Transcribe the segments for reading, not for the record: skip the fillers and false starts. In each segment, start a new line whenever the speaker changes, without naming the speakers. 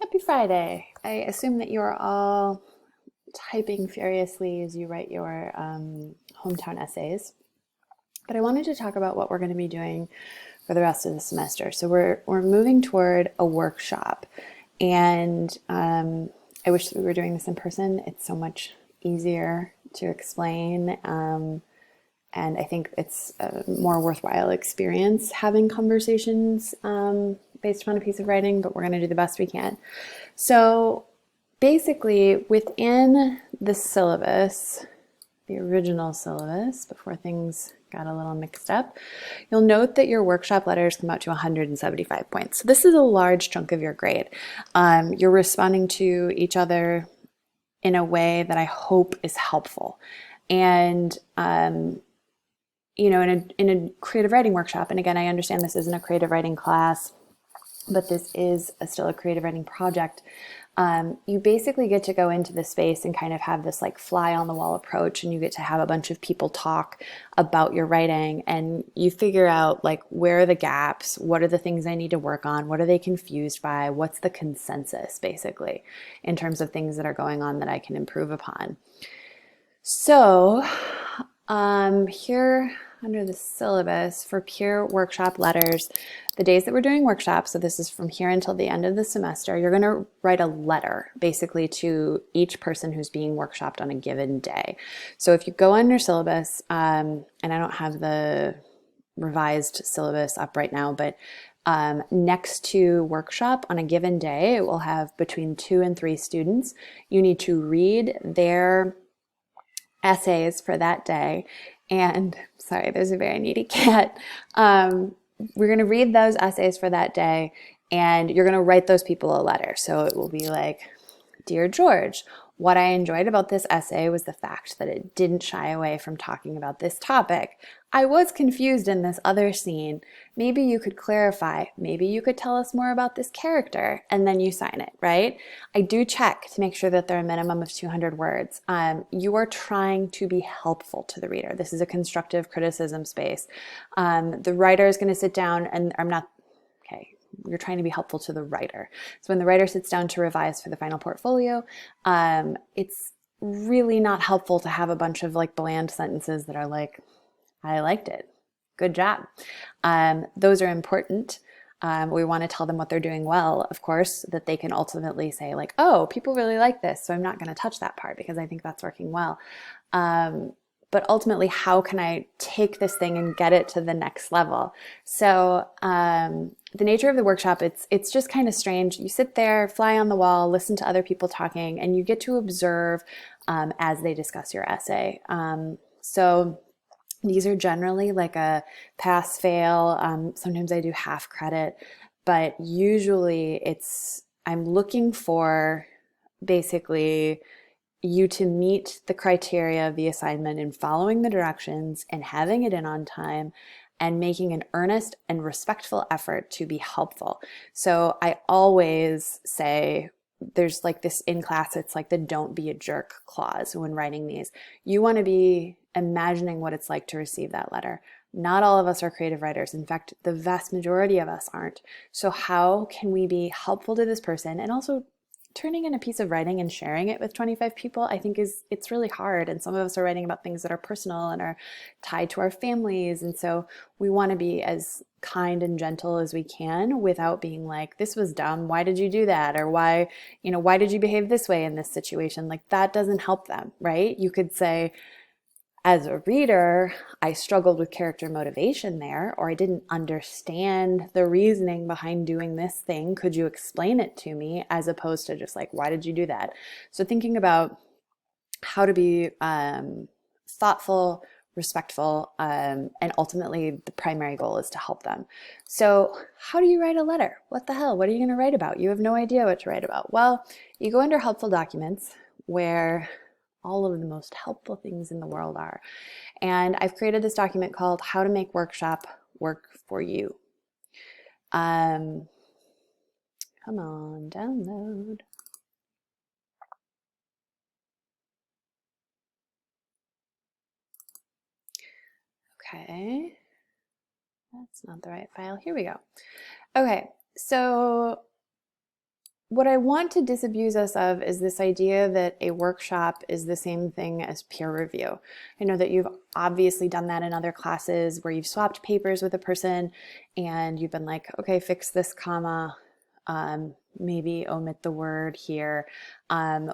Happy Friday. I assume that you are all typing furiously as you write your hometown essays. But I wanted to talk about what we're going to be doing for the rest of the semester. So we're moving toward a workshop, and I wish that we were doing this in person. It's so much easier to explain, and I think it's a more worthwhile experience having conversations based upon a piece of writing. But we're going to do the best we can. So basically, within the syllabus, the original syllabus, before things got a little mixed up, you'll note that your workshop letters come out to 175 points. So this is a large chunk of your grade. You're responding to each other in a way that I hope is helpful. And in a creative writing workshop, and again, I understand this isn't a creative writing class, but this is still a creative writing project. You basically get to go into the space and kind of have this like fly on the wall approach, and you get to have a bunch of people talk about your writing, and you figure out like, where are the gaps, what are the things I need to work on, what are they confused by, what's the consensus basically in terms of things that are going on that I can improve upon. So here under the syllabus for pure workshop letters, the days that we're doing workshops, so this is from here until the end of the semester, you're going to write a letter basically to each person who's being workshopped on a given day. So if you go under syllabus, and I don't have the revised syllabus up right now, but next to workshop on a given day, it will have between 2 and 3 students. You need to read their essays for that day. And sorry, there's a very needy cat. We're going to read those essays for that day, and you're going to write those people a letter. So it will be like, Dear George, what I enjoyed about this essay was the fact that it didn't shy away from talking about this topic. I was confused in this other scene. Maybe you could clarify. Maybe you could tell us more about this character, and then you sign it, right? I do check to make sure that they're a minimum of 200 words. You are trying to be helpful to the reader. This is a constructive criticism space. The writer is going to sit down, and I'm not, okay, you're trying to be helpful to the writer. So when the writer sits down to revise for the final portfolio, it's really not helpful to have a bunch of like bland sentences that are like, I liked it, good job. Those are important. We want to tell them what they're doing well, of course, that they can ultimately say like, oh, people really like this, so I'm not going to touch that part because I think that's working well. But ultimately, how can I take this thing and get it to the next level? So the nature of the workshop, it's just kind of strange. You sit there, fly on the wall, listen to other people talking, and you get to observe as they discuss your essay. So these are generally like a pass fail. Sometimes I do half credit, but usually I'm looking for basically you to meet the criteria of the assignment and following the directions and having it in on time and making an earnest and respectful effort to be helpful. So I always say, there's like this in class, it's like the don't be a jerk clause when writing these. You want to be imagining what it's like to receive that letter. Not all of us are creative writers. In fact, the vast majority of us aren't. So how can we be helpful to this person? And also turning in a piece of writing and sharing it with 25 people, I think it's really hard. And some of us are writing about things that are personal and are tied to our families. And so we want to be as kind and gentle as we can without being like, this was dumb, why did you do that? Or why did you behave this way in this situation? Like, that doesn't help them, right? You could say, as a reader, I struggled with character motivation there, or I didn't understand the reasoning behind doing this thing. Could you explain it to me? As opposed to just like, why did you do that? So thinking about how to be thoughtful, respectful, and ultimately the primary goal is to help them. So how do you write a letter? What the hell? What are you going to write about? You have no idea what to write about. Well, you go under helpful documents, where all of the most helpful things in the world are. And I've created this document called How to Make Workshop Work for You. Come on, download. Okay, that's not the right file. Here we go. Okay, so what I want to disabuse us of is this idea that a workshop is the same thing as peer review. I know that you've obviously done that in other classes where you've swapped papers with a person and you've been like, okay, fix this comma, maybe omit the word here.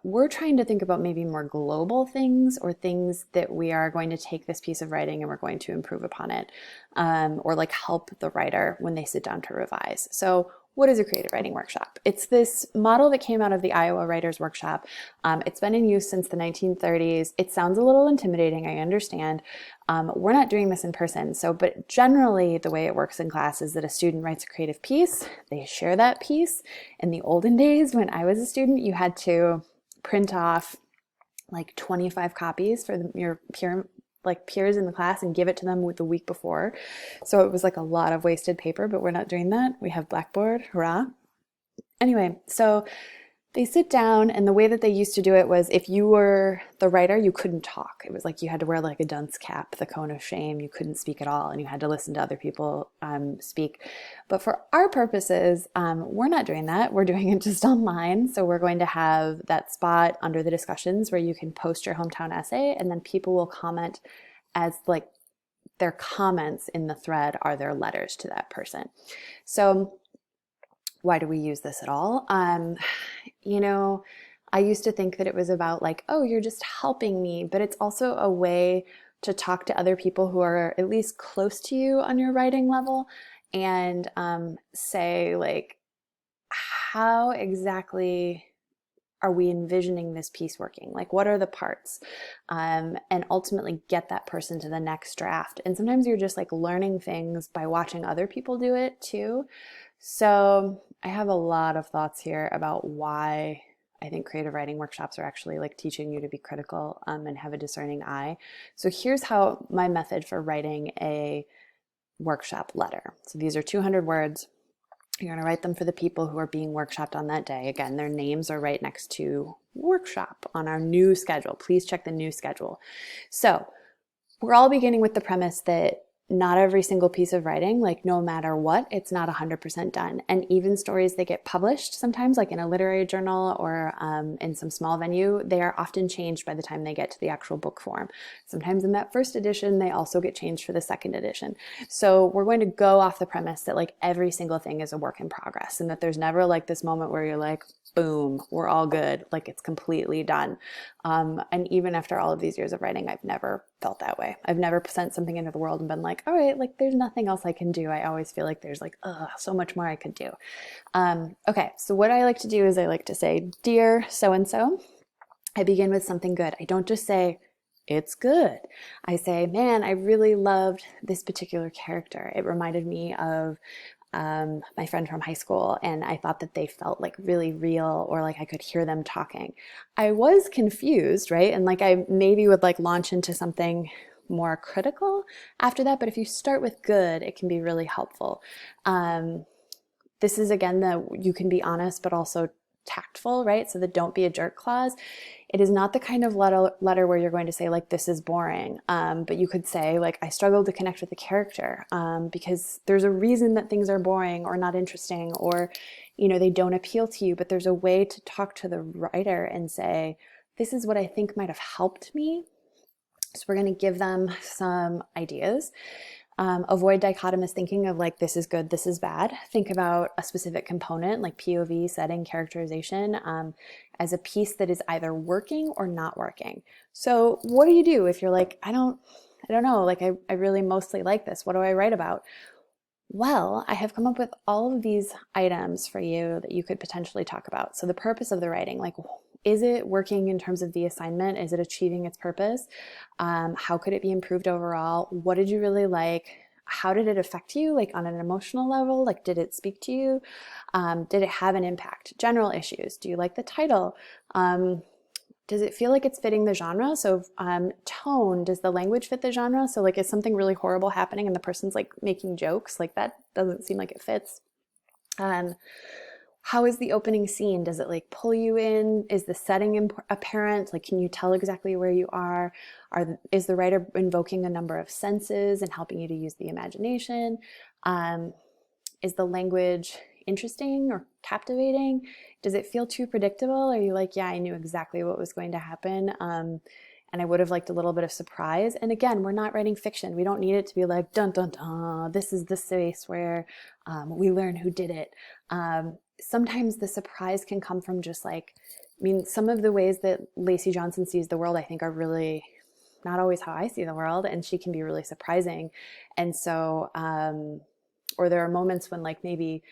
We're trying to think about maybe more global things or things that we are going to take this piece of writing and we're going to improve upon it, or like help the writer when they sit down to revise. So what is a creative writing workshop? It's this model that came out of the Iowa Writers Workshop. It's been in use since the 1930s. It sounds a little intimidating, I understand. We're not doing this in person, but generally the way it works in class is that a student writes a creative piece, they share that piece. In the olden days when I was a student, you had to print off like 25 copies for your peers in the class and give it to them the week before. So it was like a lot of wasted paper, but we're not doing that. We have Blackboard, hurrah. Anyway, so they sit down, and the way that they used to do it was if you were the writer, you couldn't talk. It was like you had to wear like a dunce cap, the cone of shame. You couldn't speak at all, and you had to listen to other people speak. But for our purposes, we're not doing that. We're doing it just online. So we're going to have that spot under the discussions where you can post your hometown essay, and then people will comment as like their comments in the thread are their letters to that person. So why do we use this at all? I used to think that it was about like, oh, you're just helping me, but it's also a way to talk to other people who are at least close to you on your writing level and say like, how exactly are we envisioning this piece working? Like, what are the parts? And ultimately get that person to the next draft. And sometimes you're just like learning things by watching other people do it too. So I have a lot of thoughts here about why I think creative writing workshops are actually like teaching you to be critical and have a discerning eye. So here's how my method for writing a workshop letter. So these are 200 words. You're going to write them for the people who are being workshopped on that day. Again, their names are right next to workshop on our new schedule. Please check the new schedule. So we're all beginning with the premise that not every single piece of writing, like no matter what, it's not 100% done. And even stories that get published sometimes, like in a literary journal or in some small venue, they are often changed by the time they get to the actual book form. Sometimes in that first edition, they also get changed for the second edition. So we're going to go off the premise that like every single thing is a work in progress and that there's never like this moment where you're like, boom, we're all good, like it's completely done. And even after all of these years of writing, I've never felt that way. I've never sent something into the world and been like, all right, like there's nothing else I can do. I always feel like there's like, so much more I could do. Okay, so what I like to do is I like to say, dear so-and-so, I begin with something good. I don't just say, it's good. I say, man, I really loved this particular character. It reminded me of my friend from high school, and I thought that they felt like really real, or like I could hear them talking. I was confused, right? And like I maybe would like launch into something more critical after that, but if you start with good, it can be really helpful. This is again you can be honest, but also tactful, right? So the don't be a jerk clause. It is not the kind of letter where you're going to say like, this is boring. But you could say like, I struggled to connect with the character because there's a reason that things are boring or not interesting, or, they don't appeal to you, but there's a way to talk to the writer and say, this is what I think might have helped me. So we're going to give them some ideas. Avoid dichotomous thinking of like, this is good, this is bad. Think about a specific component like POV, setting, characterization as a piece that is either working or not working. So what do you do if you're like, I don't know, like I really mostly like this. What do I write about? Well, I have come up with all of these items for you that you could potentially talk about. So the purpose of the writing, like, is it working in terms of the assignment? Is it achieving its purpose? How could it be improved overall? What did you really like? How did it affect you, like on an emotional level? Like, did it speak to you? Did it have an impact? General issues. Do you like the title? Does it feel like it's fitting the genre? So tone, does the language fit the genre? So like, is something really horrible happening and the person's like making jokes? Like that doesn't seem like it fits. How is the opening scene? Does it like pull you in? Is the setting apparent? Like, can you tell exactly where you are? Is the writer invoking a number of senses and helping you to use the imagination? Is the language interesting or captivating? Does it feel too predictable? Are you like, yeah, I knew exactly what was going to happen? And I would have liked a little bit of surprise. And again, we're not writing fiction. We don't need it to be like, dun, dun, dun, this is the space where we learn who did it. Sometimes the surprise can come from just like, I mean, some of the ways that Lacey Johnson sees the world, I think, are really not always how I see the world, and she can be really surprising. And so, or there are moments when like maybe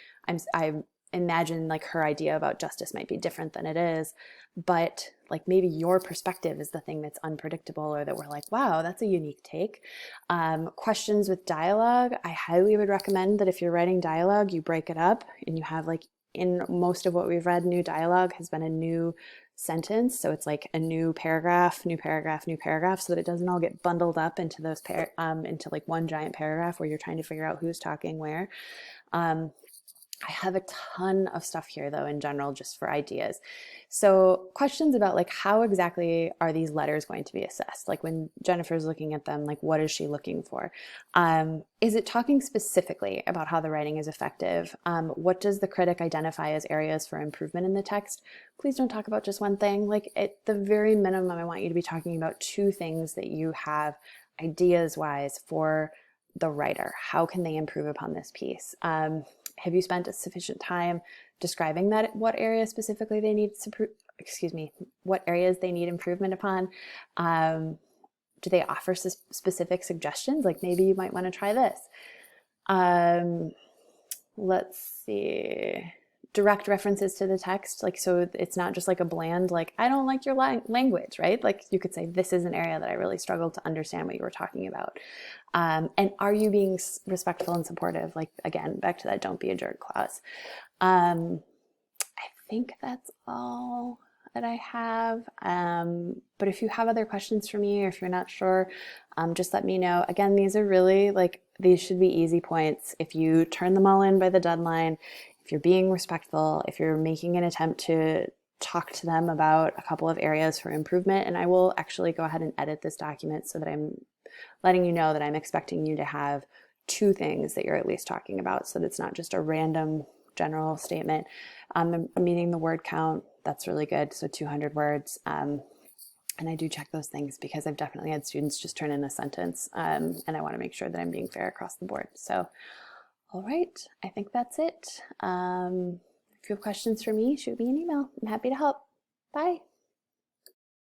I imagine like her idea about justice might be different than it is, but like maybe your perspective is the thing that's unpredictable, or that we're like, wow, that's a unique take. Questions with dialogue, I highly would recommend that if you're writing dialogue, you break it up and you have like, in most of what we've read, new dialogue has been a new sentence. So it's like a new paragraph, new paragraph, new paragraph, so that it doesn't all get bundled up into those into like one giant paragraph where you're trying to figure out who's talking where. I have a ton of stuff here though in general, just for ideas. So questions about like, how exactly are these letters going to be assessed? Like when Jennifer's looking at them, like what is she looking for? Is it talking specifically about how the writing is effective? What does the critic identify as areas for improvement in the text? Please don't talk about just one thing. Like at the very minimum, I want you to be talking about two things that you have ideas wise for the writer. How can they improve upon this piece? Have you spent a sufficient time describing that what area specifically they need what areas they need improvement upon? Do they offer specific suggestions? Like maybe you might want to try this. Let's see. Direct references to the text, like, so it's not just like a bland, like, I don't like your language, right? Like you could say, this is an area that I really struggled to understand what you were talking about. And are you being respectful and supportive? Like, again, back to that don't be a jerk clause. I think that's all that I have. But if you have other questions for me, or if you're not sure, just let me know. Again, these are really like, these should be easy points. If you turn them all in by the deadline, if you're being respectful, if you're making an attempt to talk to them about a couple of areas for improvement, and I will actually go ahead and edit this document so that I'm letting you know that I'm expecting you to have two things that you're at least talking about, so that it's not just a random general statement. Meaning the word count, that's really good. So 200 words. And I do check those things because I've definitely had students just turn in a sentence, and I want to make sure that I'm being fair across the board. So, all right, I think that's it. If you have questions for me, shoot me an email. I'm happy to help. Bye.